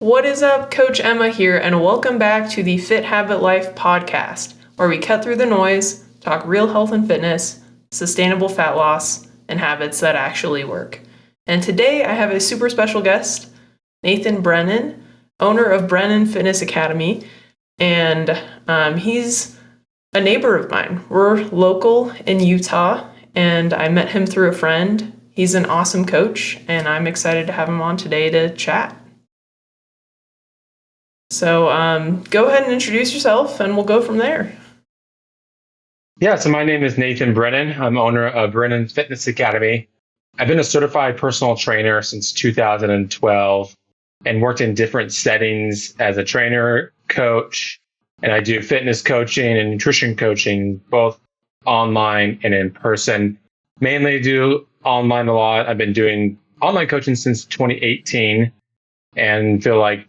What is up? Coach Emma here, and welcome back to the Fit Habit Life podcast, where we cut through the noise, talk real health and fitness, sustainable fat loss, and habits that actually work. And today I have a super special guest, Nathan Brennan, owner of Brennan Fitness Academy, and he's a neighbor of mine. We're local in Utah, and I met him through a friend. He's an awesome coach, and I'm excited to have him on today to chat. So go ahead and introduce yourself, and we'll go from there. Yeah, so my name is Nathan Brennan. I'm owner of Brennan Fitness Academy. I've been a certified personal trainer since 2012 and worked in different settings as a trainer, coach, and I do fitness coaching and nutrition coaching, both online and in person. Mainly do online a lot. I've been doing online coaching since 2018 and feel like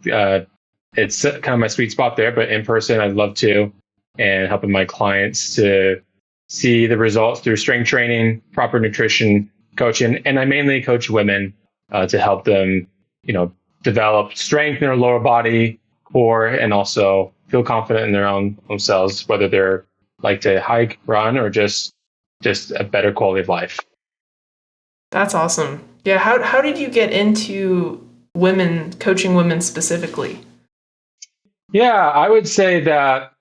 it's kind of my sweet spot there, but in person, I'd love to, and helping my clients to see the results through strength training, proper nutrition coaching. And I mainly coach women to help them, develop strength in their lower body, core, and also feel confident in their own themselves, whether they're like to hike, run, or just a better quality of life. That's awesome. Yeah. How did you get into women, coaching women specifically? Yeah, I would say that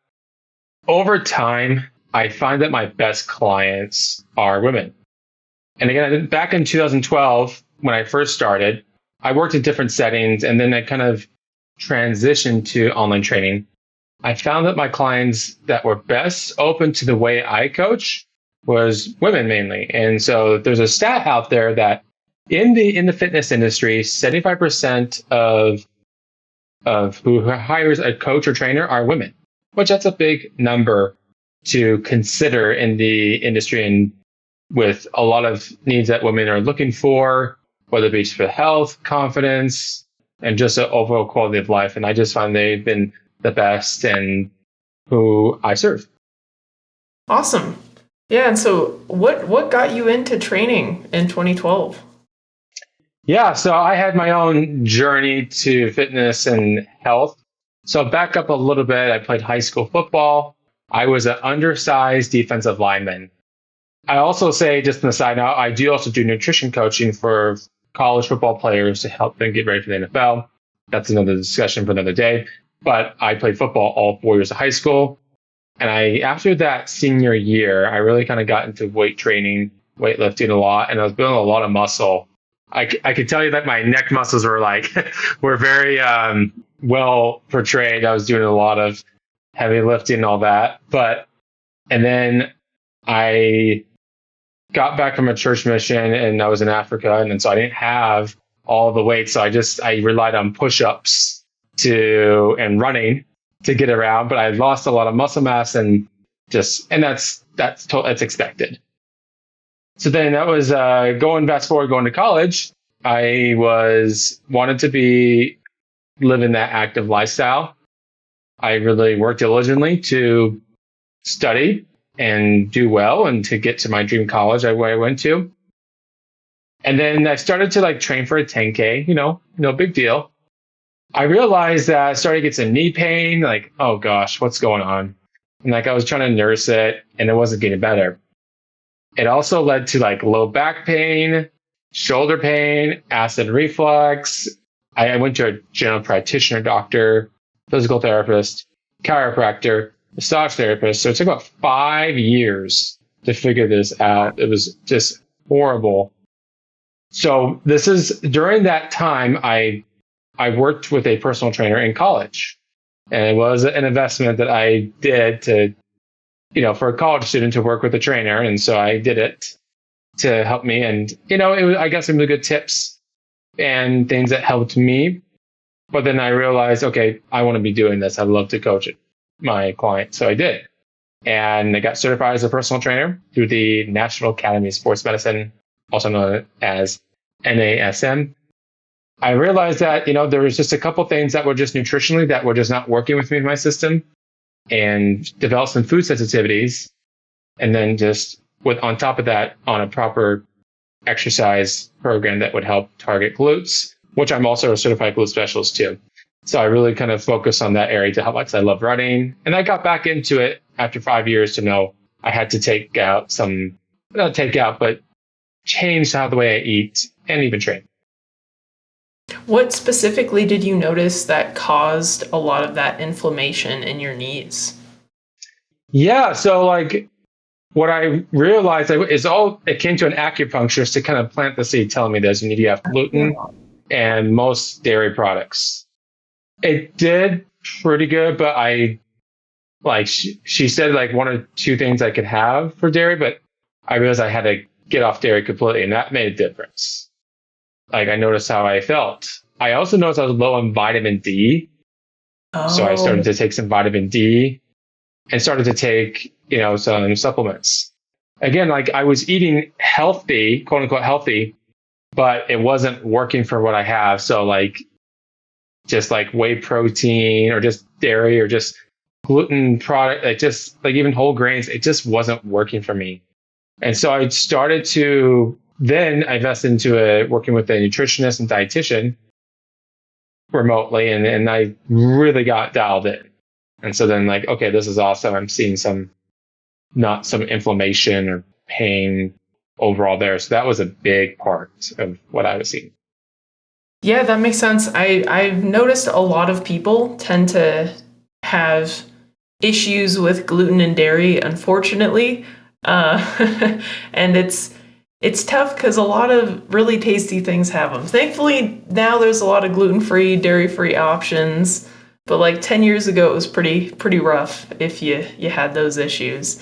over time, I find that my best clients are women. And again, back in 2012, when I first started, I worked in different settings and then I kind of transitioned to online training. I found that my clients that were best open to the way I coach was women mainly. And so there's a stat out there that in the fitness industry, 75% of who hires a coach or trainer are women, which that's a big number to consider in the industry and with a lot of needs that women are looking for, whether it be for health, confidence, and just an overall quality of life. And I just find they've been the best and who I serve. Awesome. Yeah. And so what got you into training in 2012? Yeah, so I had my own journey to fitness and health. So back up a little bit, I played high school football. I was an undersized defensive lineman. I also say, just on the side note, I do also do nutrition coaching for college football players to help them get ready for the NFL. That's another discussion for another day. But I played football all 4 years of high school. And after that senior year, I really kind of got into weight training, weightlifting a lot, and I was building a lot of muscle. I could tell you that my neck muscles were very well portrayed. I was doing a lot of heavy lifting and all that. And then I got back from a church mission and I was in Africa. And then so I didn't have all the weight. So I relied on push-ups and running to get around. But I lost a lot of muscle mass and that's expected. So then that was going to college. I wanted to live in that active lifestyle. I really worked diligently to study and do well and to get to my dream college where I went to. And then I started to train for a 10K, no big deal. I realized that I started to get some knee pain, oh gosh, what's going on? And I was trying to nurse it and it wasn't getting better. It also led to low back pain, shoulder pain, acid reflux. I went to a general practitioner doctor, physical therapist, chiropractor, massage therapist. So it took about 5 years to figure this out. It was just horrible. So during that time, I worked with a personal trainer in college. And it was an investment that I did to for a college student to work with a trainer. And so I did it to help me. And, I got some really good tips and things that helped me. But then I realized, okay, I want to be doing this. I'd love to coach my clients. So I did. And I got certified as a personal trainer through the National Academy of Sports Medicine, also known as NASM. I realized that, there was just a couple things that were just nutritionally that were just not working with me in my system, and developed some food sensitivities. And then on top of that, on a proper exercise program that would help target glutes, which I'm also a certified glute specialist too. So I really kind of focused on that area to help because I love running. And I got back into it after 5 years to know I had to take out some, not take out, but change how the way I eat and even train. What specifically did you notice that caused a lot of that inflammation in your knees? Yeah. So like what I realized is all it came to an acupuncturist to kind of plant the seed telling me this. You need to have gluten and most dairy products. It did pretty good, but she said like one or two things I could have for dairy, but I realized I had to get off dairy completely, and that made a difference. Like I noticed how I felt. I also noticed I was low on vitamin D, so I started Oh, to take some vitamin D and started to take some supplements. Again, like I was eating healthy, quote unquote healthy, but it wasn't working for what I have. So like just like whey protein or just dairy or just gluten product, like just like even whole grains, it just wasn't working for me. And so I started to then I invested into working with a nutritionist and dietitian remotely, and I really got dialed in. And so then like, okay, this is awesome. I'm seeing not some inflammation or pain overall there. So that was a big part of what I was seeing. yeah, that makes sense. I've noticed a lot of people tend to have issues with gluten and dairy, unfortunately. And it's tough because a lot of really tasty things have them. Thankfully, now there's a lot of gluten-free, dairy-free options. But like 10 years ago, it was pretty rough if you had those issues.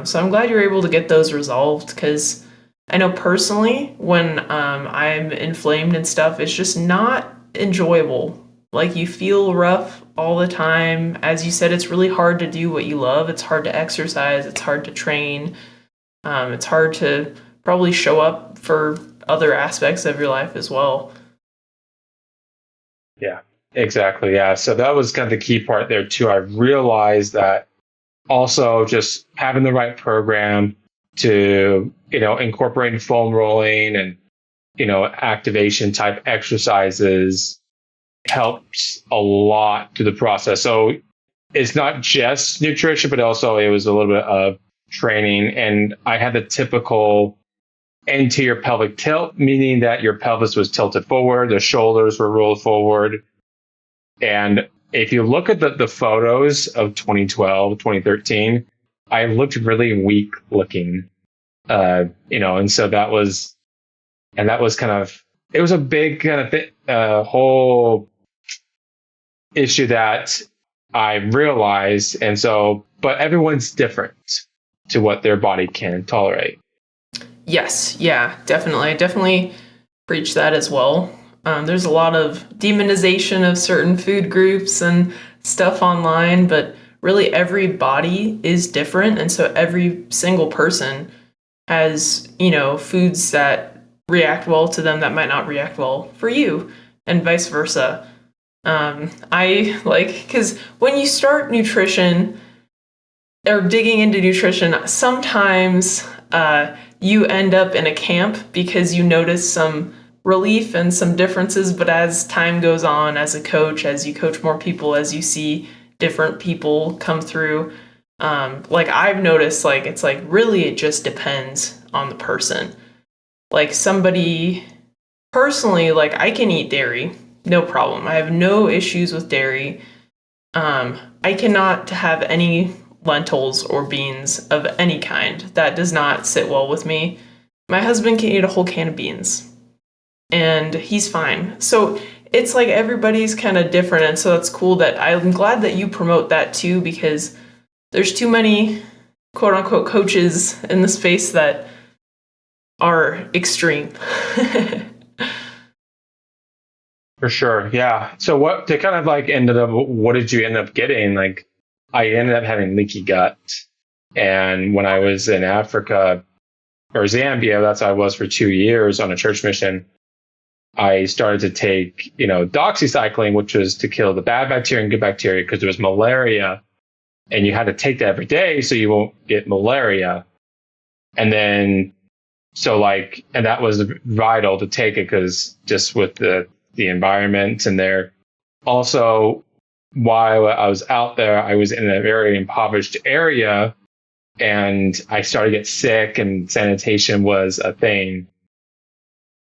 So I'm glad you're able to get those resolved because I know personally when I'm inflamed and stuff, it's just not enjoyable. Like you feel rough all the time. As you said, it's really hard to do what you love. It's hard to exercise. It's hard to train. It's hard to probably show up for other aspects of your life as well. Yeah, exactly. Yeah. So that was kind of the key part there too. I realized that also just having the right program to, incorporating foam rolling and, activation type exercises helps a lot to the process. So it's not just nutrition, but also it was a little bit of training. And I had the typical anterior pelvic tilt, meaning that your pelvis was tilted forward, the shoulders were rolled forward. And if you look at the photos of 2012, 2013, I looked really weak looking, and so that was kind of, it was a big kind of whole issue that I realized. And so, but everyone's different to what their body can tolerate. Yes, yeah, definitely. I definitely preach that as well. There's a lot of demonization of certain food groups and stuff online, but really every body is different. And so every single person has, foods that react well to them that might not react well for you, and vice versa. I like, because when you start nutrition or digging into nutrition, sometimes you end up in a camp because you notice some relief and some differences. But as time goes on, as a coach, as you coach more people, as you see different people come through, like I've noticed, like it's like really it just depends on the person. Like somebody personally, like I can eat dairy, no problem. I have no issues with dairy. I cannot have any lentils or beans of any kind. That does not sit well with me. My husband can eat a whole can of beans and he's fine. So it's like everybody's kind of different. And so that's cool that I'm glad that you promote that too, because there's too many quote unquote coaches in the space that are extreme. For sure. Yeah. So what to kind of like ended up, what did you end up getting? Like I ended up having leaky gut. And when I was in Africa or Zambia, that's how I was for 2 years on a church mission. I started to take, doxycycline, which was to kill the bad bacteria and good bacteria because there was malaria and you had to take that every day so you won't get malaria. And then, and that was vital to take it because just with the environment and their also, while I was out there, I was in a very impoverished area and I started to get sick and sanitation was a thing.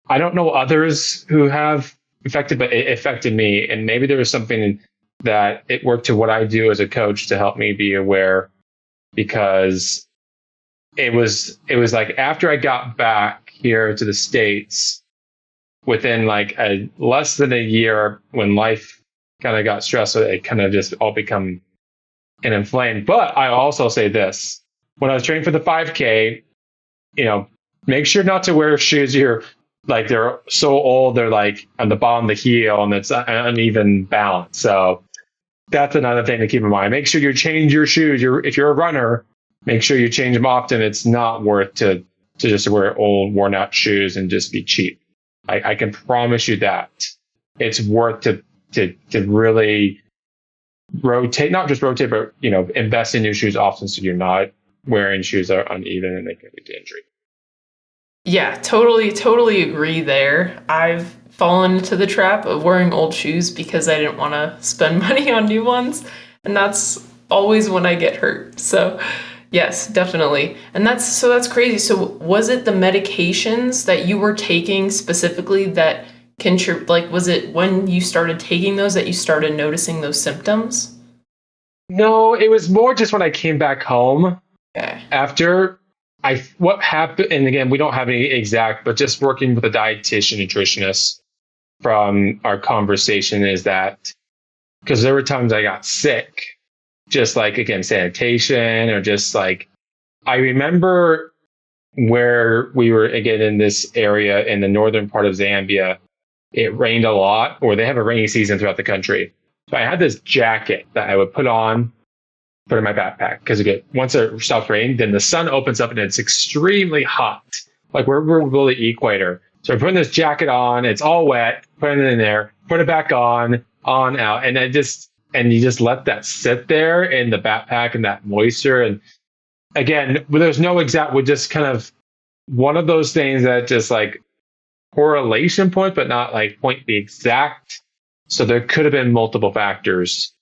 I don't know others who have affected, but it affected me. And maybe there was something that it worked to what I do as a coach to help me be aware, because it was like after I got back here to the States, within like a less than a year, when life kind of got stressful, it kind of just all become and inflamed. But I also say this: when I was training for the 5K, make sure not to wear shoes they're so old they're like on the bottom of the heel and it's an uneven balance. So that's another thing to keep in mind. Make sure you change your shoes. If you're a runner, make sure you change them often. It's not worth to just wear old, worn out shoes and just be cheap. I can promise you that it's worth to really rotate, not just rotate, but invest in new shoes often so you're not wearing shoes that are uneven and they can lead to injury. Yeah, totally agree there. I've fallen into the trap of wearing old shoes because I didn't want to spend money on new ones, and that's always when I get hurt. So, yes, definitely. And that's crazy. So, was it the medications that you were taking specifically that was it when you started taking those that you started noticing those symptoms? No, it was more just when I came back home Okay. after what happened. And again, we don't have any exact, but just working with a dietitian, nutritionist from our conversation is that because there were times I got sick, just like, again, sanitation or just like, I remember where we were again in this area in the northern part of Zambia, it rained a lot, or they have a rainy season throughout the country. So I had this jacket that I would put in my backpack because once it stops raining, then the sun opens up and it's extremely hot. Like we're below the equator. So I'm putting this jacket on, it's all wet, putting it in there, put it back on out. And you just let that sit there in the backpack and that moisture. And again, there's no exact, we're just kind of one of those things that just like correlation point, but not like point the exact. So there could have been multiple factors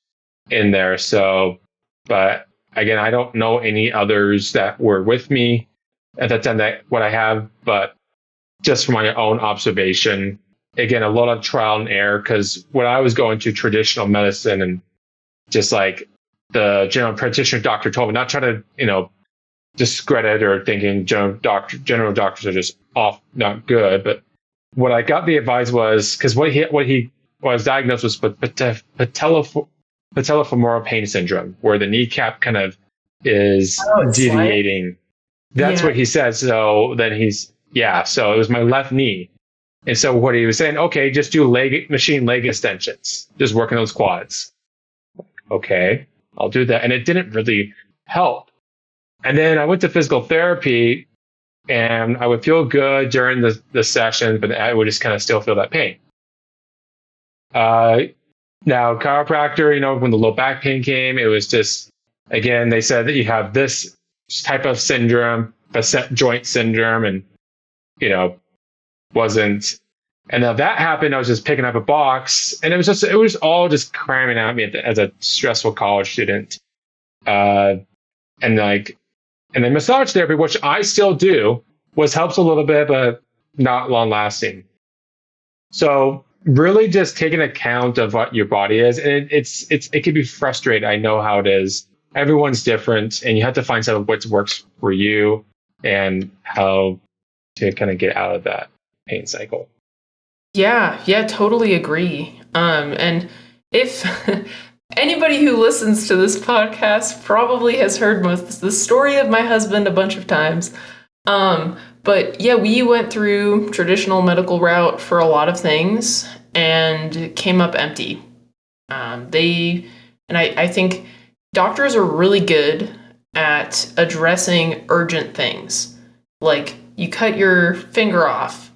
in there. So, but again, I don't know any others that were with me at that time that what I have, but just from my own observation, again, a lot of trial and error, because when I was going to traditional medicine and just like the general practitioner doctor told me, not try to, discredit or thinking general doctors are just off, not good. But what I got the advice was, because what he was diagnosed was patellofemoral pain syndrome, where the kneecap kind of is deviating. That's what he said. So then so it was my left knee. And so what he was saying, okay, just do machine leg extensions, just working those quads. Okay, I'll do that. And it didn't really help. And then I went to physical therapy and I would feel good during the session, but I would just kind of still feel that pain. Now, chiropractor, when the low back pain came, it was just, again, they said that you have this type of syndrome, facet joint syndrome, and, wasn't. And now that happened, I was just picking up a box, and it was all just cramming at me as a stressful college student. And then massage therapy, which I still do, helps a little bit, but not long lasting. So really just taking account of what your body is. And it can be frustrating. I know how it is. Everyone's different and you have to find out what works for you and how to kind of get out of that pain cycle. Yeah, totally agree. And if anybody who listens to this podcast probably has heard the story of my husband a bunch of times. But yeah, we went through traditional medical route for a lot of things and came up empty. I think doctors are really good at addressing urgent things. Like you cut your finger off,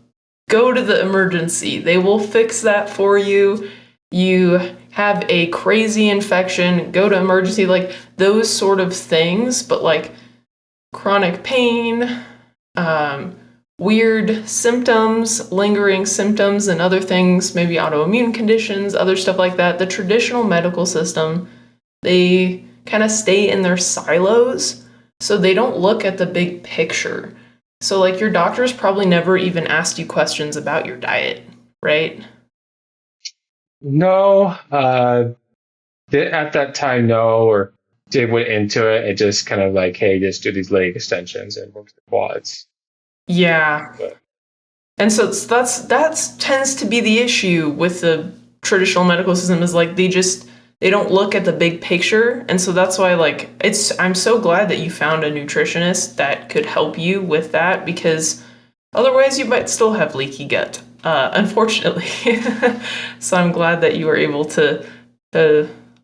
go to the emergency. They will fix that for you. You have a crazy infection, go to emergency, like those sort of things. But like chronic pain, weird symptoms, lingering symptoms, and other things, maybe autoimmune conditions, other stuff like that, the traditional medical system, they kind of stay in their silos, so they don't look at the big picture. So, like, your doctors probably never even asked you questions about your diet, right? No, at that time, no, or they went into it. It just kind of like, hey, just do these leg extensions and work the quads. Yeah. But And so that's tends to be the issue with the traditional medical system is like they don't look at the big picture. And so that's why like I'm so glad that you found a nutritionist that could help you with that, because otherwise you might still have leaky gut, unfortunately. So I'm glad that you were able to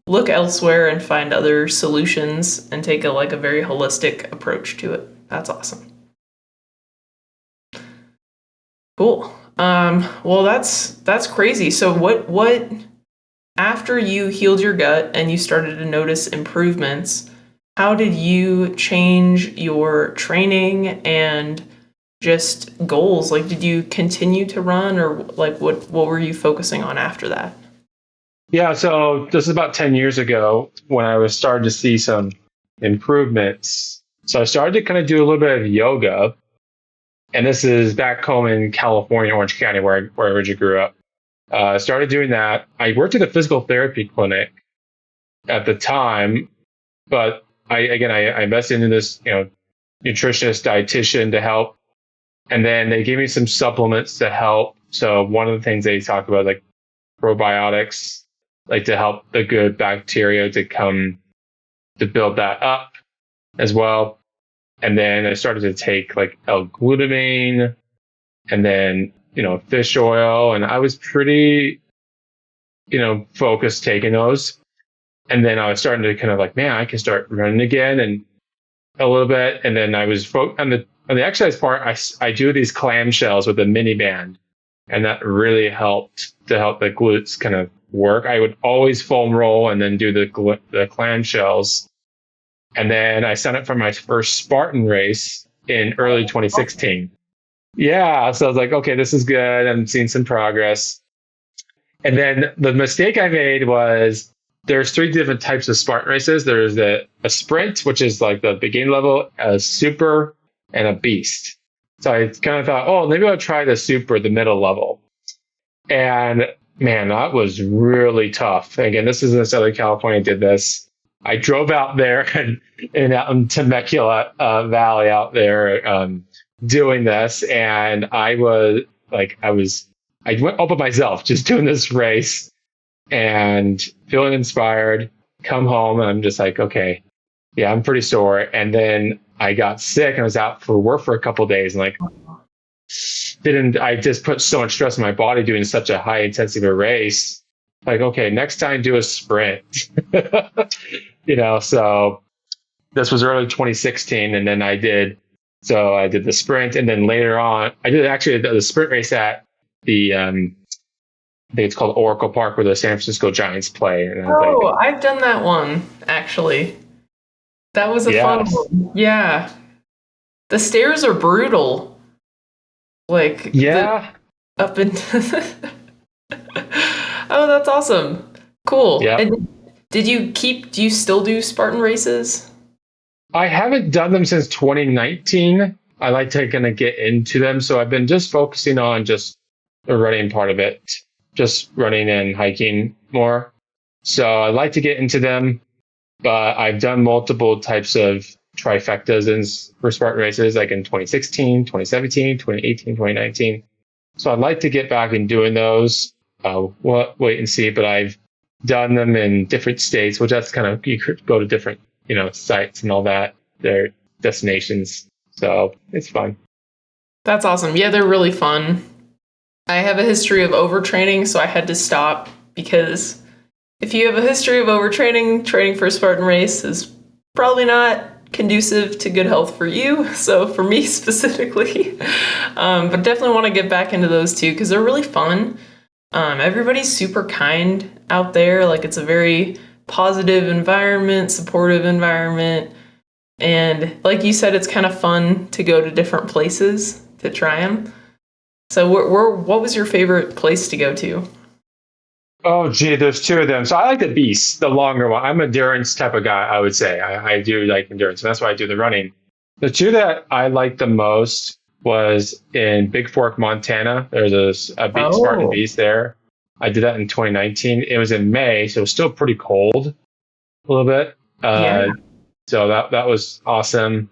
look elsewhere and find other solutions and take a very holistic approach to it. That's awesome. Cool. Well, that's crazy. So what after you healed your gut and you started to notice improvements, how did you change your training and just goals? Like, did you continue to run, or like what were you focusing on after that? yeah, so this is about 10 years ago when I was starting to see some improvements. So I started to kind of do a little bit of yoga. And this is back home in California, Orange County, where I originally grew up. Started doing that. I worked at a physical therapy clinic at the time, but I invested into this, nutritionist, dietitian to help, and then they gave me some supplements to help. So one of the things they talk about, like probiotics, like to help the good bacteria to come to build that up as well. And then I started to take like L-glutamine and then, fish oil. And I was pretty, focused taking those. And then I was starting to kind of like, man, I can start running again and a little bit. And then I was on the exercise part, I do these clamshells with a mini band. And that really helped to help the glutes kind of work. I would always foam roll and then do the clamshells. And then I signed up for my first Spartan race in early 2016. Yeah. So I was like, okay, this is good. I'm seeing some progress. And then the mistake I made was there's three different types of Spartan races. There's a sprint, which is like the beginning level, a super, and a beast. So I kind of thought, oh, maybe I'll try the super, the middle level. And man, that was really tough. Again, this is in Southern California, I did this. I drove out there and out in Temecula Valley out there doing this. And I went all by myself just doing this race and feeling inspired, come home and I'm just like, okay, yeah, I'm pretty sore. And then I got sick and I was out for work for a couple of days and like, I just put so much stress on my body doing such a high intensity of a race. Like, okay, next time do a sprint. So this was early 2016 and then I did the sprint and then later on I did actually the sprint race at the I think it's called Oracle Park where the San Francisco Giants play. And I've done that one actually. That was a fun one. Yeah. The stairs are brutal. Like yeah. Up into Oh, that's awesome. Cool. Yeah. And do you still do Spartan races? I haven't done them since 2019. I like to kind of get into them. So I've been just focusing on just the running part of it, just running and hiking more. So I like to get into them, but I've done multiple types of trifectas for Spartan races, like in 2016, 2017, 2018, 2019. So I'd like to get back in doing those. Wait and see, but I've done them in different states, which that's kind of, you could go to different, sites and all that, their destinations. So it's fun. That's awesome. Yeah, they're really fun. I have a history of overtraining, so I had to stop because if you have a history of overtraining, training for a Spartan race is probably not conducive to good health for you. So for me specifically, but definitely want to get back into those too because they're really fun. Everybody's super kind out there. Like it's a very positive environment, supportive environment. And like you said, it's kind of fun to go to different places try them. So what was your favorite place to go to? Oh, gee, there's two of them. So I like the beast, the longer one. I'm an endurance type of guy, I would say. I do like endurance, and that's why I do the running. The two that I liked the most was in Big Fork, Montana. There's a Spartan Oh, Beast there. I did that in 2019. It was in May, so it was still pretty cold a little bit. yeah. So that was awesome.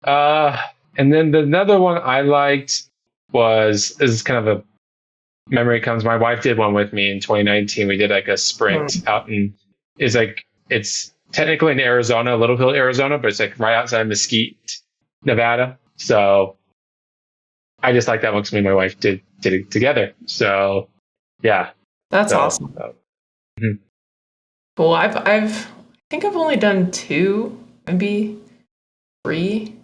Uh, and then another one I liked was, this is kind of a memory comes. My wife did one with me in 2019. We did like a sprint Mm. out in, is like, it's technically in Arizona, Little Arizona, but it's like right outside Mesquite, Nevada. So I just like that one because me and my wife did it together. So yeah. That's So awesome. mhm. Cool. I think I've only done two, maybe three,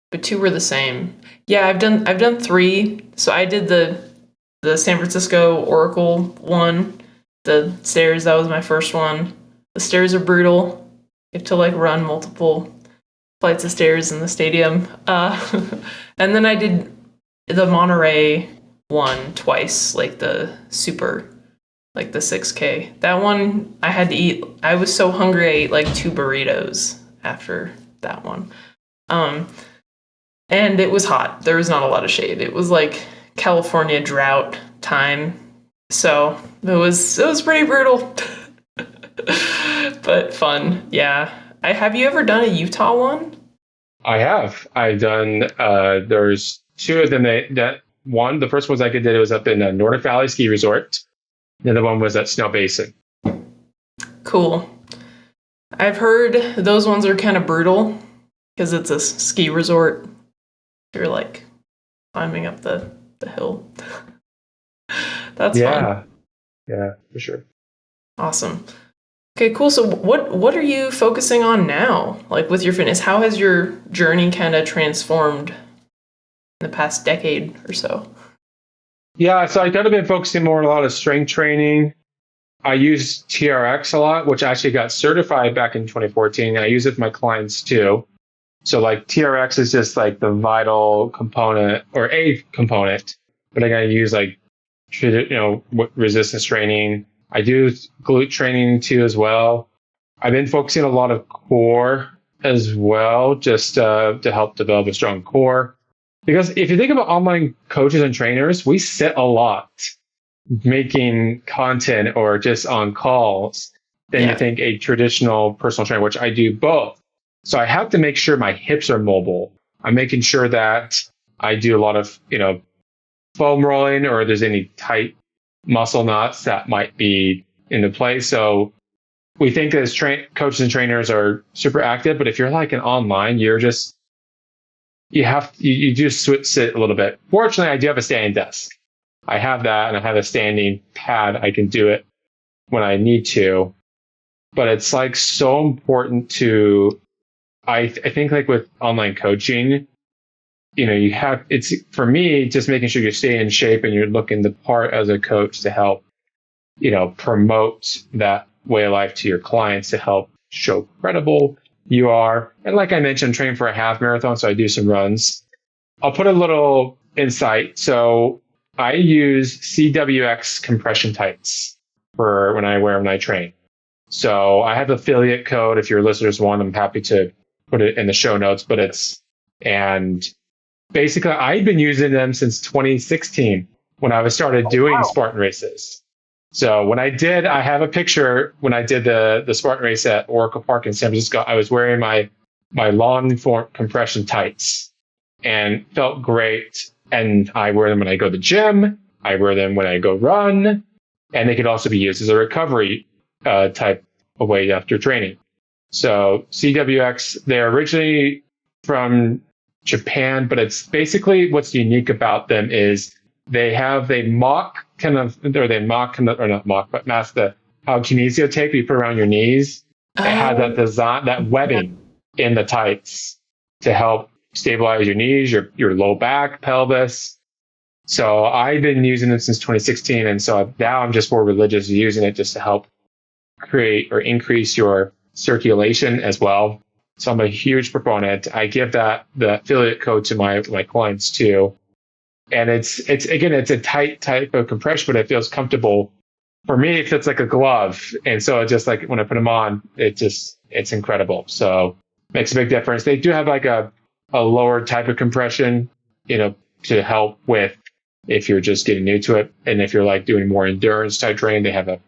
but two were the same. Yeah, I've done three. So I did the San Francisco Oracle one, the stairs. That was my first one. The stairs are brutal. You have to like run multiple flights of stairs in the stadium. And then I did the Monterey one twice, like the super, like the 6K. That one I had to eat. I was so hungry I ate like two burritos after that one. Um, and it was hot. There was not a lot of shade. It was like California drought time. So it was pretty brutal. But fun. Yeah. Have you ever done a Utah one? I have. I done. There's two of them that one. The first ones I did it was up in Nordic Valley Ski Resort. The other one was at Snow Basin. Cool. I've heard those ones are kind of brutal because it's a ski resort. You're like climbing up the hill. That's fun. Yeah, yeah, for sure. Awesome. Okay, cool. So what are you focusing on now? Like with your fitness, how has your journey kind of transformed in the past decade or so? Yeah, so I kind of been focusing more on a lot of strength training. I use TRX a lot, which I actually got certified back in 2014. I use it with my clients too. So like TRX is just like the vital component or a component, but I gotta use like resistance training. I do glute training too as well. I've been focusing a lot of core as well, just to help develop a strong core. Because if you think about online coaches and trainers, we sit a lot making content or just on calls than you Yeah. think a traditional personal trainer, which I do both. So I have to make sure my hips are mobile. I'm making sure that I do a lot of, foam rolling or there's any tight muscle knots that might be into place. So we think as coaches and trainers are super active, but if you're like an online, you're just, you just sit a little bit. Fortunately, I do have a standing desk. I have that and I have a standing pad. I can do it when I need to, but it's like so important to, I think like with online coaching, it's for me, just making sure you stay in shape and you're looking the part as a coach to help, promote that way of life to your clients to help show credible you are. And like I mentioned, train for a half marathon. So I do some runs. I'll put a little insight. So I use CWX compression tights for when I train. So I have affiliate code. If your listeners want, I'm happy to put it in the show notes, and basically I've been using them since 2016 when I was started doing Spartan races. So I have a picture when I did the Spartan race at Oracle Park in San Francisco. I was wearing my long form compression tights and felt great. And I wear them when I go to the gym. I wear them when I go run, and they could also be used as a recovery type of way after training. So CWX, they're originally from Japan, but it's basically what's unique about them is they mock kind of, or they mock kind of, or not mock, but match how kinesio tape you put around your knees. It has that Oh, design, that webbing in the tights to help stabilize your knees, your low back, pelvis. So I've been using them since 2016. And so now I'm just more religious using it just to help create or increase your circulation as well. So I'm a huge proponent. I give the affiliate code to my clients too. And it's again, it's a tight type of compression, but it feels comfortable. For me, it fits like a glove. And so just like when I put them on, it's incredible. So makes a big difference. They do have like a lower type of compression, to help with if you're just getting new to it. And if you're like doing more endurance type training, they have a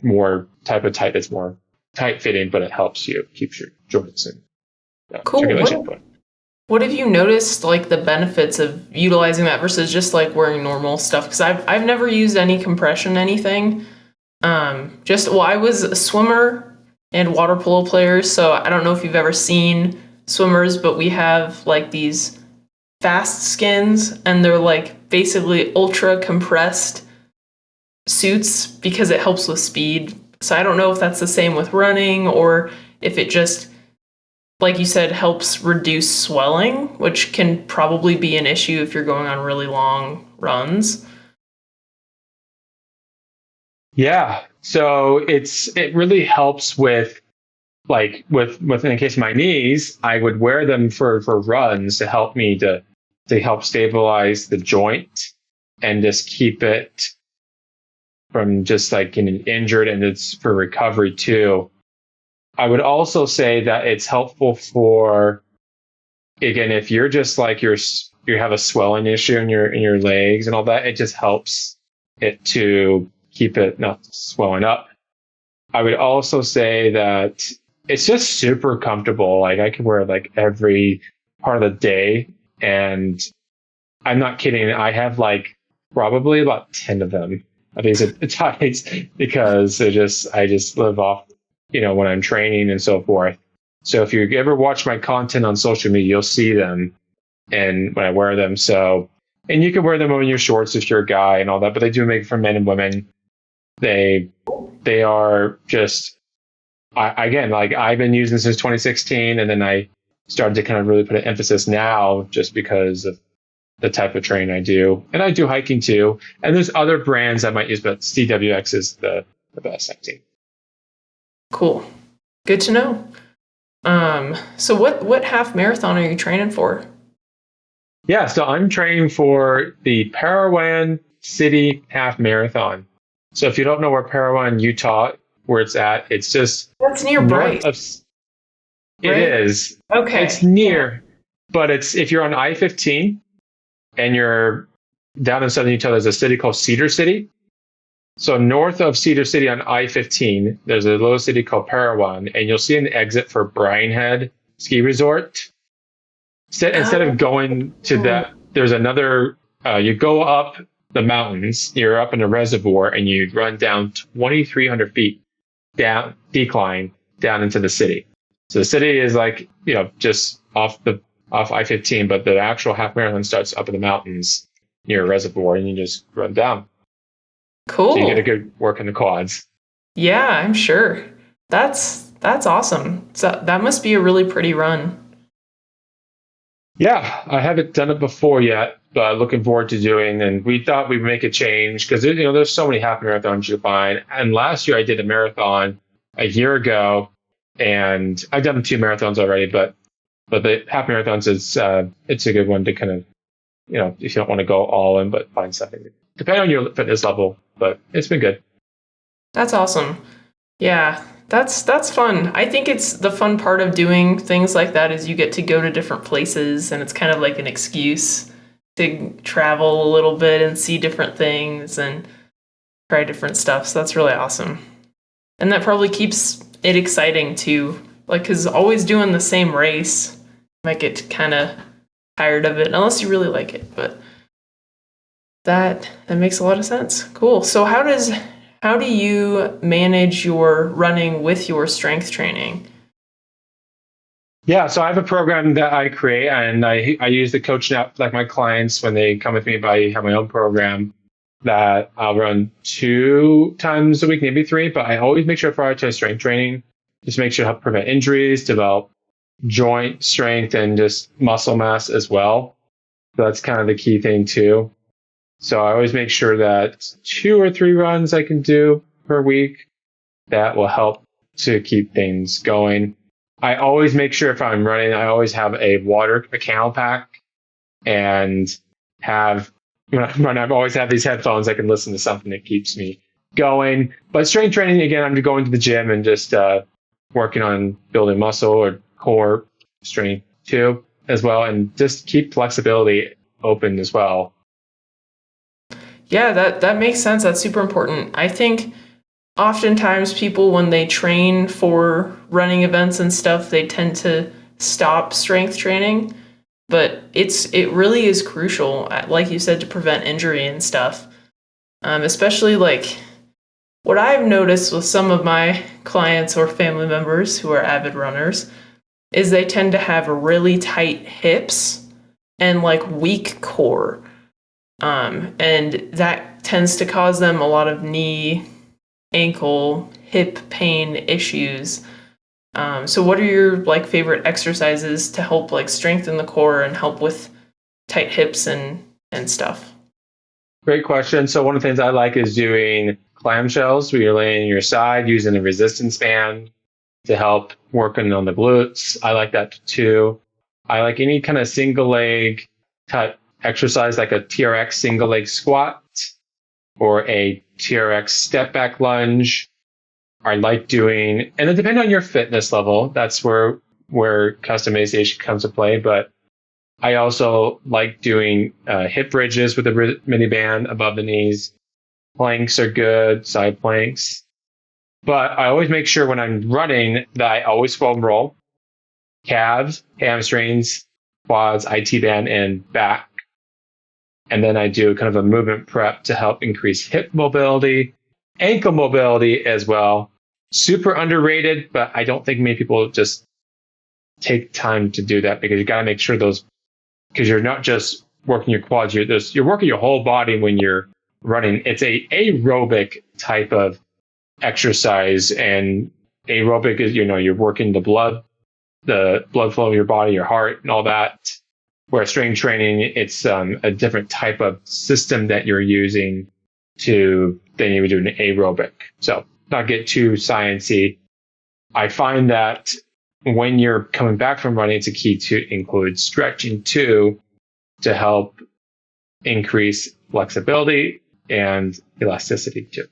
more type of tight that's more tight fitting, but it helps you, keeps your joints and Cool. circulation going. What have you noticed, like the benefits of utilizing that versus just like wearing normal stuff? Because I've never used any compression anything. I was a swimmer and water polo player, so I don't know if you've ever seen swimmers, but we have like these fast skins, and they're like basically ultra compressed suits because it helps with speed. So I don't know if that's the same with running or if it just, like you said, helps reduce swelling, which can probably be an issue if you're going on really long runs. Yeah. So it really helps with in the case of my knees, I would wear them for runs to help me to help stabilize the joint and just keep it from just like getting injured, and it's for recovery too. I would also say that it's helpful for, again, if you're just like you have a swelling issue in your legs and all that, it just helps it to keep it not swelling up. I would also say that it's just super comfortable. Like I can wear it like every part of the day, and I'm not kidding. I have like probably about 10 of them of these tights because I just live off, when I'm training and so forth. So if you ever watch my content on social media, you'll see them and when I wear them. So, and you can wear them on your shorts if you're a guy and all that, but they do make it for men and women. They are just, again, like I've been using this since 2016, and then I started to kind of really put an emphasis now just because of the type of training I do. And I do hiking too. And there's other brands I might use, but CWX is the best I've seen. Cool. Good to know. So what half marathon are you training for? Yeah, so I'm training for the Parowan City Half Marathon. So if you don't know where Parowan, Utah, where it's at, it's just That's near north Bright. of. It right? is. Okay. It's near, but it's if you're on I-15 and you're down in southern Utah, there's a city called Cedar City. So north of Cedar City on I-15, there's a little city called Parowan, and you'll see an exit for Brian Head Ski Resort. Instead of going to that, there's another, you go up the mountains, you're up in a reservoir, and you run down 2,300 feet down, decline down into the city. So the city is like, just off I-15, but the actual half marathon starts up in the mountains near a reservoir, and you just run down. Cool. So you get a good work in the quads. Yeah, I'm sure. That's awesome. So that must be a really pretty run. Yeah, I haven't done it before yet, but looking forward to doing. And we thought we'd make a change because there's so many half marathons you find. And last year I did a marathon a year ago, and I've done 2 marathons already. But the half marathons is it's a good one to kind of if you don't want to go all in, but find something depending on your fitness level. But it's been good. That's awesome. Yeah, that's fun. I think it's the fun part of doing things like that is you get to go to different places, and it's kind of like an excuse to travel a little bit and see different things and try different stuff. So that's really awesome. And that probably keeps it exciting too. Like, because always doing the same race, you might get kind of tired of it unless you really like it. But that makes a lot of sense. Cool. So how do you manage your running with your strength training? Yeah, so I have a program that I create, and I use the coach app like my clients when they come with me. But I have my own program that I'll run 2 times a week, maybe 3. But I always make sure I prioritize strength training, just make sure to help prevent injuries, develop joint strength, and just muscle mass as well. So that's kind of the key thing too. So I always make sure that 2 or 3 runs I can do per week. That will help to keep things going. I always make sure if I'm running, I always have a camel pack, and have when I'm running, I've always had these headphones. I can listen to something that keeps me going. But strength training, again, I'm going to the gym and just working on building muscle or core strength too, as well, and just keep flexibility open as well. Yeah, that makes sense. That's super important. I think oftentimes people, when they train for running events and stuff, they tend to stop strength training, but it really is crucial, like you said, to prevent injury and stuff. Especially like what I've noticed with some of my clients or family members who are avid runners is they tend to have really tight hips and like weak core. And that tends to cause them a lot of knee, ankle, hip pain issues. So what are your like favorite exercises to help like strengthen the core and help with tight hips and stuff? Great question. So one of the things I like is doing clamshells where you're laying on your side using a resistance band to help working on the glutes. I like that too. I like any kind of single leg type exercise like a TRX single leg squat or a TRX step back lunge. I like doing, and it depends on your fitness level. That's where customization comes to play. But I also like doing hip bridges with a mini band above the knees. Planks are good, side planks. But I always make sure when I'm running that I always foam roll, calves, hamstrings, quads, IT band, and back. And then I do kind of a movement prep to help increase hip mobility, ankle mobility as well. Super underrated, but I don't think many people just take time to do that because you got to make sure those, because you're not just working your quads, you're working your whole body when you're running. It's a aerobic type of exercise, and aerobic is, you're working the blood flow in your body, your heart, and all that. Where strength training, it's a different type of system that you're using then you would do an aerobic. So not get too sciencey. I find that when you're coming back from running, it's a key to include stretching too, to help increase flexibility and elasticity too.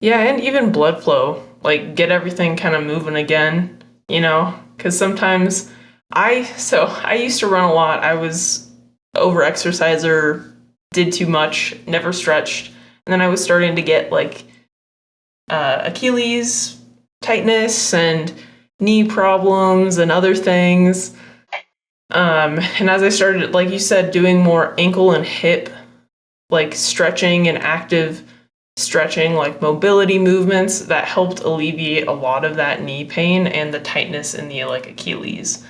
Yeah, and even blood flow, like get everything kind of moving again, because sometimes I used to run a lot. I was over exerciser, did too much, never stretched. And then I was starting to get like Achilles tightness and knee problems and other things. And as I started, like you said, doing more ankle and hip, like stretching and active stretching, like mobility movements, that helped alleviate a lot of that knee pain and the tightness in the like Achilles.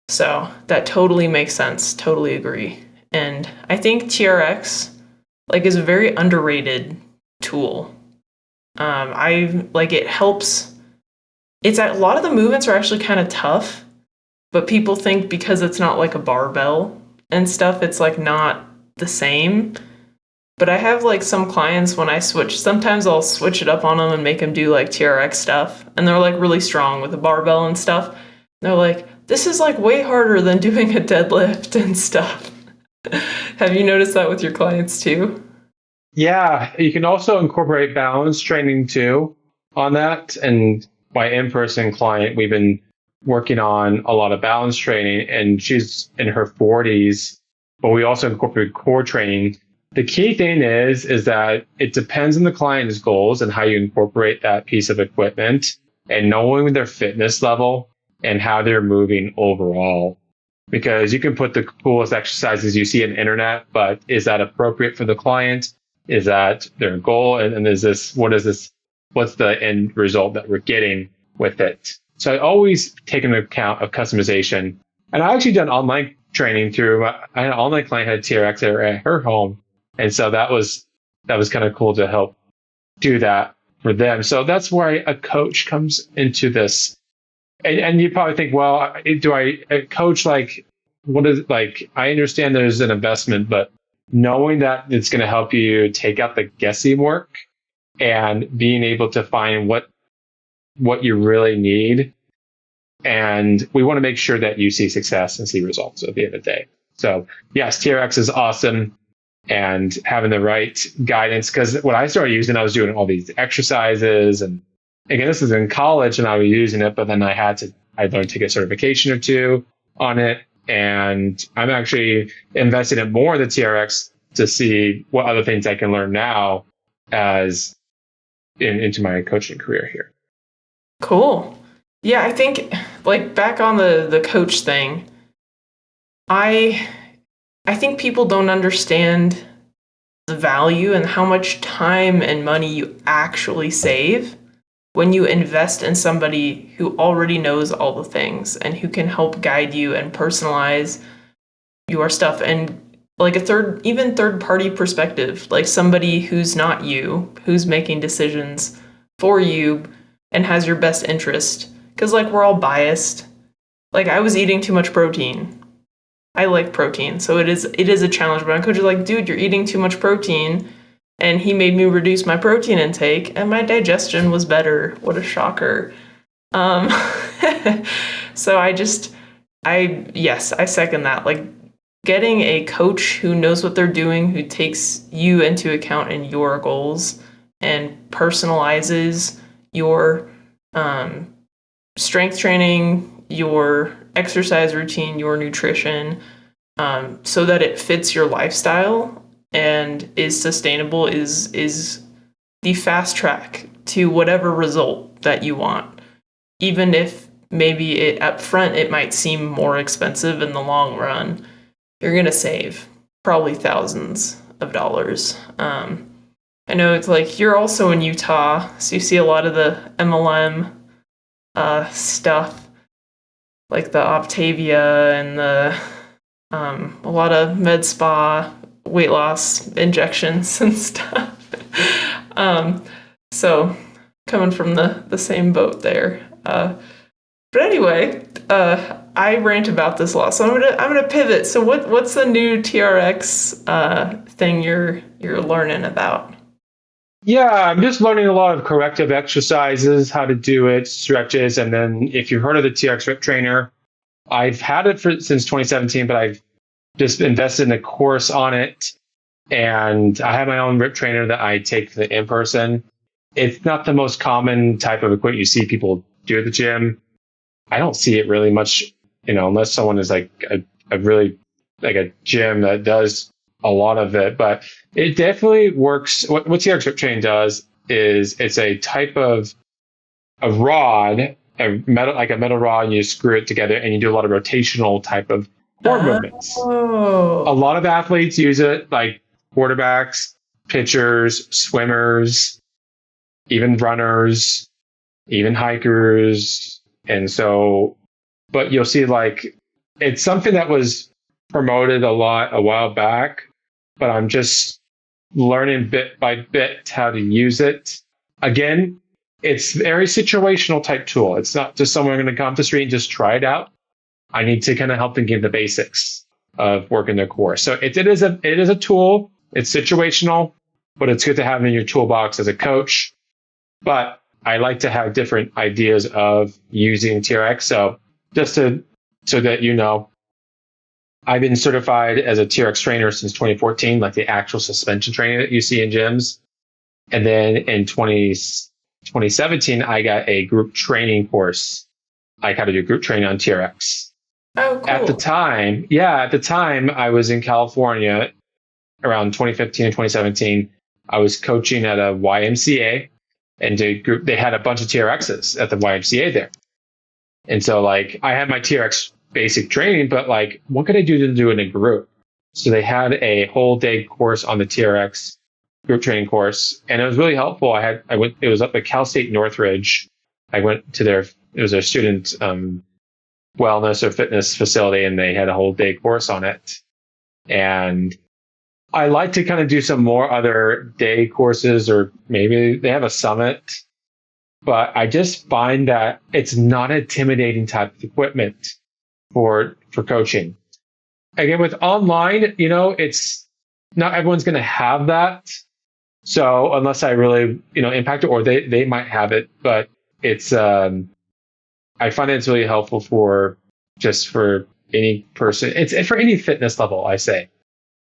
So that totally makes sense. Totally agree. And I think TRX like is a very underrated tool. I like it helps. It's a lot of the movements are actually kind of tough, but people think because it's not like a barbell and stuff, it's like not the same. But I have like some clients when I switch, sometimes I'll switch it up on them and make them do like TRX stuff. And they're like really strong with the barbell and stuff. And they're like, this is like way harder than doing a deadlift and stuff. Have you noticed that with your clients too? Yeah, you can also incorporate balance training too on that. And my in-person client, we've been working on a lot of balance training, and she's in her 40s, but we also incorporate core training. The key thing is that it depends on the client's goals and how you incorporate that piece of equipment, and knowing their fitness level and how they're moving overall. Because you can put the coolest exercises you see on the internet, but is that appropriate for the client? Is that their goal? And what's the end result that we're getting with it? So I always take into account of customization. And I actually done online training through, I had an online client had TRX at her home. And so that was kind of cool to help do that for them. So that's where a coach comes into this. And you probably think, well, do a coach, like, what is, like, I understand there's an investment, but knowing that it's going to help you take out the guessing work and being able to find what you really need And we want to make sure that you see success and see results at the end of the day. So yes, TRX is awesome, and having the right guidance. Because when I started using it, I was doing all these exercises, and again, this is in college and I was using it, but then I learned to take a certification or two on it. And I'm actually investing in more in the TRX to see what other things I can learn now as into my coaching career here. Cool. Yeah, I think like back on the coach thing, I think people don't understand the value and how much time and money you actually save when you invest in somebody who already knows all the things and who can help guide you and personalize your stuff, and like a third party perspective, like somebody who's not you, who's making decisions for you and has your best interest. Because like we're all biased. Like I was eating too much protein. I like protein, so it is a challenge. But my coach is like, dude, you're eating too much protein. And he made me reduce my protein intake, and my digestion was better. What a shocker. So I second that. Like getting a coach who knows what they're doing, who takes you into account in your goals and personalizes your strength training, your exercise routine, your nutrition, so that it fits your lifestyle and is sustainable is the fast track to whatever result that you want. Even if maybe up front it might seem more expensive, in the long run, you're going to save probably thousands of dollars. I know it's like you're also in Utah, so you see a lot of the MLM stuff, like the Optavia and the a lot of med spa weight loss injections and stuff. So coming from the same boat there. But anyway, I rant about this a lot, so I'm gonna pivot. So what's the new TRX thing you're learning about? Yeah, I'm just learning a lot of corrective exercises, how to do it, stretches, and then if you've heard of the TRX Rip Trainer, I've had it since 2017, but I've just invested in a course on it, and I have my own Rip Trainer that I take in person. It's not the most common type of equipment you see people do at the gym. I don't see it really much, unless someone is like a really like a gym that does a lot of it, but it definitely works. What TRX Rip Train does is it's a type of a rod, like a metal rod, and you screw it together and you do a lot of rotational type of core movements. A lot of athletes use it, like quarterbacks, pitchers, swimmers, even runners, even hikers. And so, but you'll see like it's something that was promoted a lot a while back, but I'm just learning bit by bit how to use it. Again, it's a very situational type tool. It's not just someone going to come to the street and just try it out. I need to kind of help them give the basics of working their core. So it is a tool. It's situational, but it's good to have in your toolbox as a coach. But I like to have different ideas of using TRX. So so that I've been certified as a TRX trainer since 2014, like the actual suspension training that you see in gyms. And then in 2017, I got a group training course. I had to do group training on TRX. Oh, cool. At the time, I was in California around 2015 and 2017. I was coaching at a YMCA, and they had a bunch of TRXs at the YMCA there. And so like I had my TRX basic training, but like what could I do to do it in a group? So they had a whole day course on the TRX group training course, and it was really helpful. It was up at Cal State Northridge. I went to it was their student wellness or fitness facility, and they had a whole day course on it. And I like to kind of do some more other day courses, or maybe they have a summit, but I just find that it's not an intimidating type of equipment for coaching. Again, with online, it's not everyone's going to have that. So unless I really, impact it, or they might have it, but it's, I I find it's really helpful for just for any person. It's for any fitness level, I say.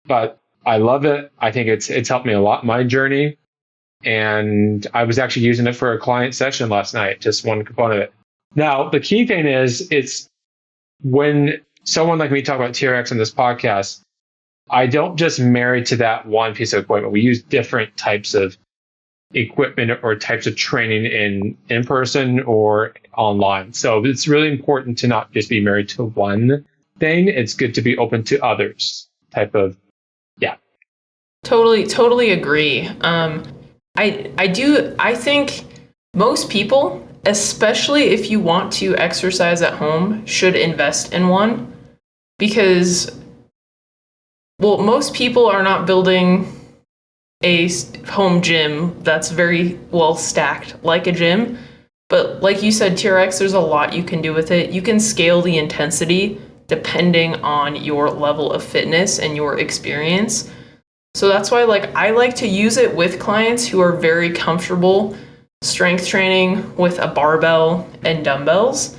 But I love it. I think it's helped me a lot in my journey. And I was actually using it for a client session last night, just one component of it. Now, the key thing is it's when someone like me talk about TRX on this podcast, I don't just marry to that one piece of equipment. We use different types of equipment or types of training in person or online. So it's really important to not just be married to one thing. It's good to be open to others type of, yeah. Totally agree. I think most people, especially if you want to exercise at home, should invest in one because, well, most people are not building a home gym that's very well stacked like a gym. But like you said, TRX, there's a lot you can do with it. You can scale the intensity depending on your level of fitness and your experience. So that's why I like to use it with clients who are very comfortable strength training with a barbell and dumbbells,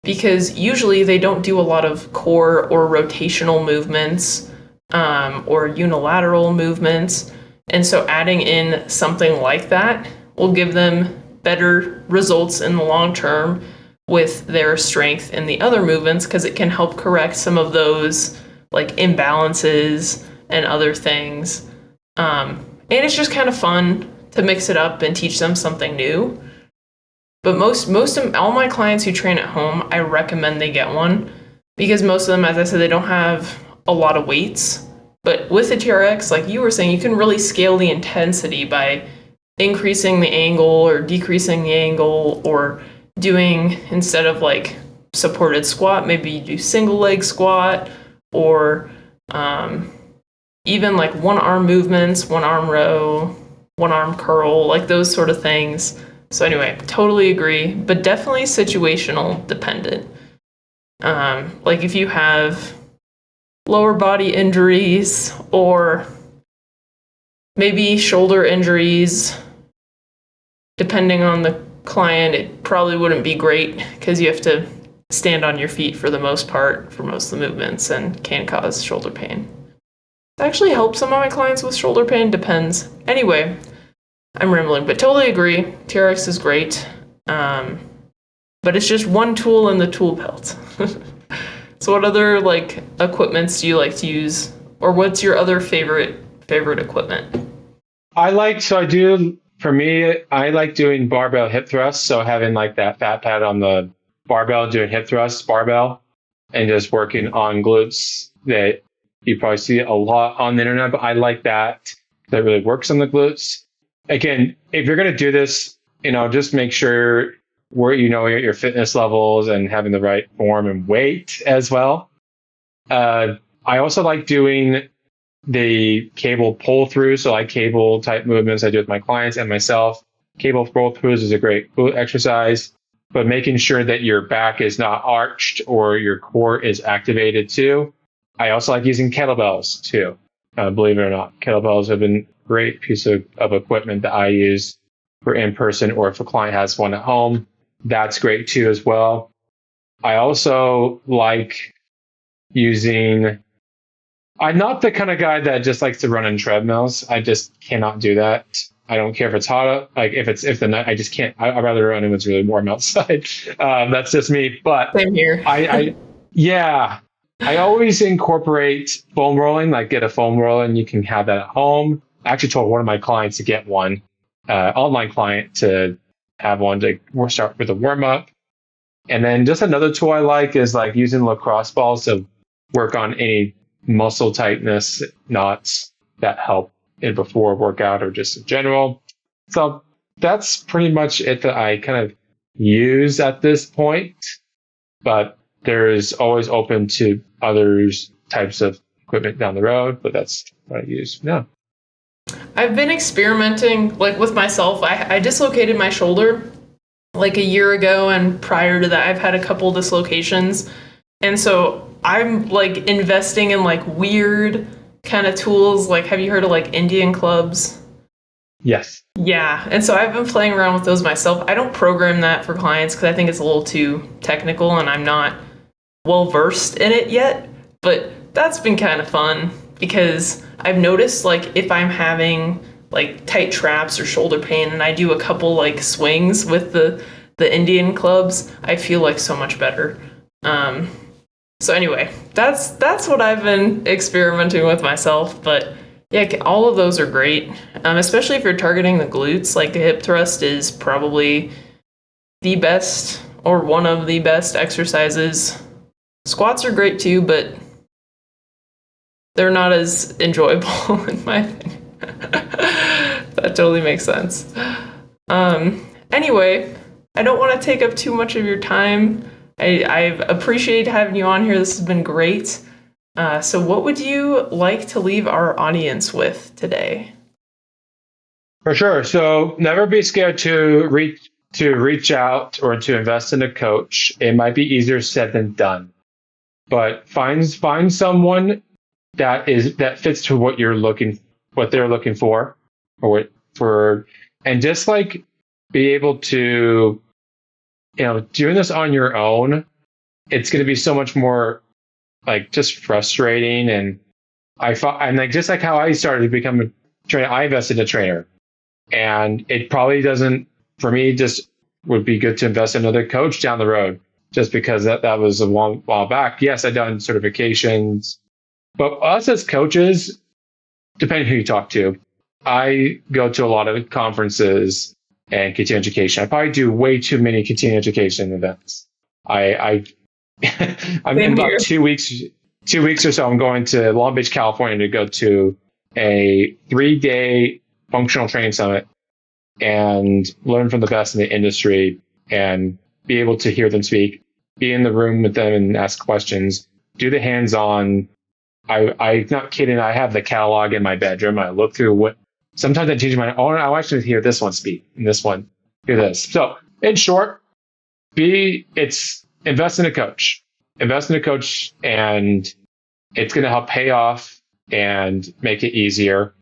because usually they don't do a lot of core or rotational movements or unilateral movements. And so adding in something like that will give them better results in the long term with their strength in the other movements, because it can help correct some of those imbalances and other things. And it's just kind of fun to mix it up and teach them something new. But most of all my clients who train at home, I recommend they get one, because most of them, as I said, they don't have a lot of weights. But with the TRX, like you were saying, you can really scale the intensity by increasing the angle or decreasing the angle, or doing, instead of supported squat, maybe you do single leg squat, or even one arm movements, one arm row, one arm curl, those sort of things. So anyway, totally agree, but definitely situational dependent. If you have lower body injuries or maybe shoulder injuries, depending on the client, it probably wouldn't be great because you have to stand on your feet for the most part for most of the movements and can cause shoulder pain. It actually helps some of my clients with shoulder pain, depends. Anyway, I'm rambling, but totally agree. TRX is great, but it's just one tool in the tool belt. So what other equipments do you like to use, or what's your other favorite equipment? I like doing barbell hip thrusts. So having that fat pad on the barbell, doing hip thrusts, barbell, and just working on glutes that you probably see a lot on the internet, but I like that. That really works on the glutes. Again, if you're going to do this, just make sure your fitness levels and having the right form and weight as well. I also like doing the cable pull through. So cable type movements I do with my clients and myself. Cable pull throughs is a great glute exercise, but making sure that your back is not arched or your core is activated too. I also like using kettlebells too. Believe it or not, kettlebells have been a great piece of equipment that I use for in person, or if a client has one at home, that's great too as well. I also like using, I'm not the kind of guy that just likes to run on treadmills. I just cannot do that. I don't care if it's hot, if the night, I just can't. I'd rather run when it's really warm outside. That's just me. But Same here. I always incorporate foam rolling, get a foam roller, and you can have that at home. I actually told one of my clients to get one, online client to have one to start with a warm up. And then just another tool I like is using lacrosse balls to work on any muscle tightness knots that help in before workout or just in general. So that's pretty much it that I kind of use at this point, but there is always open to others types of equipment down the road, but that's what I use. Yeah. I've been experimenting with myself. I dislocated my shoulder a year ago, and prior to that I've had a couple dislocations. And so I'm investing in weird kind of tools. Have you heard of Indian clubs? Yes. Yeah, and so I've been playing around with those myself. I don't program that for clients because I think it's a little too technical and I'm not well versed in it yet, but that's been kind of fun because I've noticed like if I'm having like tight traps or shoulder pain and I do a couple like swings with the Indian clubs, I feel like so much better. So anyway, that's what I've been experimenting with myself, but yeah, all of those are great, especially if you're targeting the glutes. Like the hip thrust is probably the best or one of the best exercises. Squats are great too, but they're not as enjoyable in my opinion. That totally makes sense. Anyway, I don't want to take up too much of your time. I've appreciated having you on here. This has been great. So what would you like to leave our audience with today? For sure. So never be scared to reach out or to invest in a coach. It might be easier said than done, but find someone that fits to what they're looking for, or what for, and just like be able to, doing this on your own, it's going to be so much more like just frustrating. And and like just like how I started to become a trainer, I invested in a trainer, and it probably doesn't, for me, just would be good to invest in another coach down the road, just because that was a while back. Yes, I've done certifications, but us as coaches, depending who you talk to, I go to a lot of conferences and continuing education. I probably do way too many continuing education events. I I'm in Same about here. 2 weeks or so. I'm going to Long Beach, California to go to a 3-day functional training summit and learn from the best in the industry and be able to hear them speak, be in the room with them and ask questions, do the hands-on. I'm not kidding. I have the catalog in my bedroom. I look through what, sometimes I change my own. I'll actually hear this one speak and this one, hear this. So in short, invest in a coach, and it's going to help pay off and make it easier,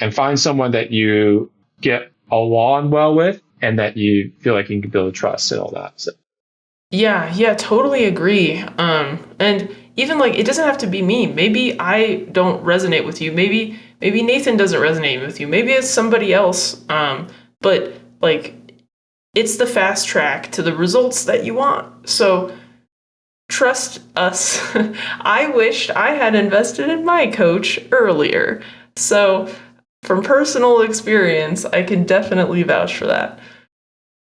and find someone that you get along well with and that you feel like you can build trust and all that. So. Yeah, totally agree. And even like it doesn't have to be me. Maybe I don't resonate with you. Maybe Nathan doesn't resonate with you. Maybe it's somebody else. But like it's the fast track to the results that you want. So trust us. I wished I had invested in my coach earlier. So from personal experience, I can definitely vouch for that.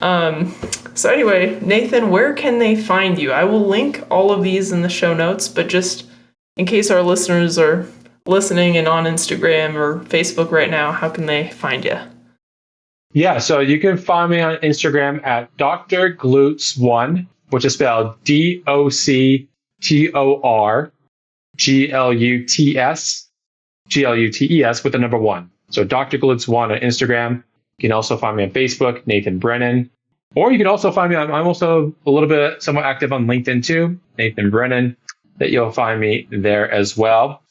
So anyway, Nathan, where can they find you? I will link all of these in the show notes, but just in case our listeners are listening and on Instagram or Facebook right now, how can they find you? Yeah, so you can find me on Instagram at Dr. Glutes1, which is spelled DoctorGlutsGlutes with the number 1. So Dr. Glutes1 on Instagram. You can also find me on Facebook, Nathan Brennan. Or you can also find me, I'm also a little bit somewhat active on LinkedIn too, Nathan Brennan, that you'll find me there as well.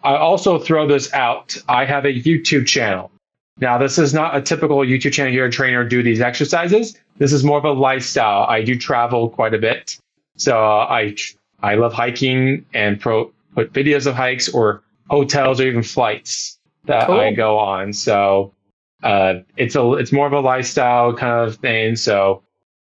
I also throw this out. I have a YouTube channel. Now, this is not a typical YouTube channel here, trainer do these exercises. This is more of a lifestyle. I do travel quite a bit. So I love hiking and put videos of hikes or hotels or even flights that Cool. I go on. So it's more of a lifestyle kind of thing. So,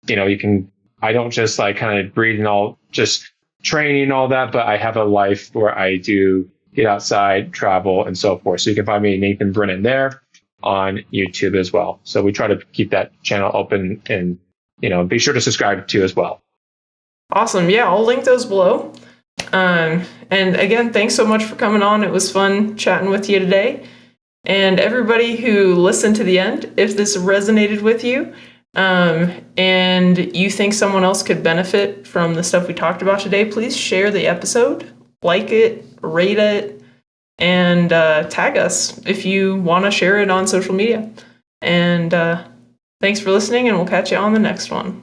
I don't just like kind of breathe and all just training and all that, but I have a life where I do get outside, travel, and so forth. So you can find me, Nathan Brennan, there on YouTube as well. So we try to keep that channel open, and be sure to subscribe to as well. Awesome. Yeah, I'll link those below. And again, thanks so much for coming on. It was fun chatting with you today. And everybody who listened to the end, if this resonated with you, and you think someone else could benefit from the stuff we talked about today, please share the episode, like it, rate it, and tag us if you want to share it on social media. And thanks for listening, and we'll catch you on the next one.